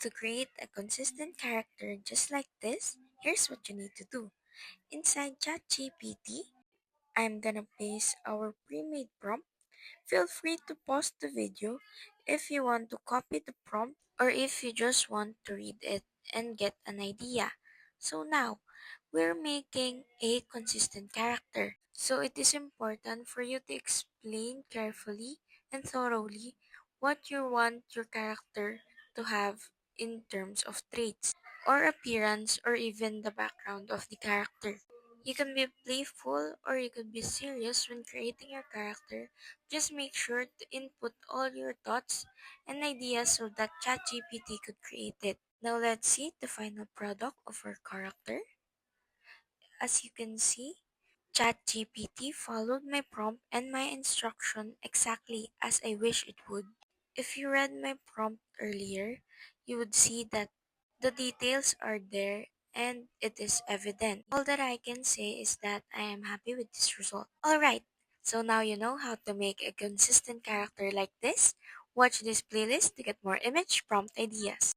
To create a consistent character just like this, here's what you need to do. Inside ChatGPT, I'm gonna paste our pre-made prompt. Feel free to pause the video if you want to copy the prompt or if you just want to read it and get an idea. So now, we're making a consistent character. So it is important for you to explain carefully and thoroughly what you want your character to have in terms of traits or appearance or even the background of the character. You can be playful or you could be serious when creating your character. Just make sure to input all your thoughts and ideas so that ChatGPT could create it. Now let's see the final product of our character. As you can see, ChatGPT followed my prompt and my instruction exactly as I wish it would. If you read my prompt earlier, you would see that the details are there and it is evident. All that I can say is that I am happy with this result. Alright, so now you know how to make a consistent character like this. Watch this playlist to get more image prompt ideas.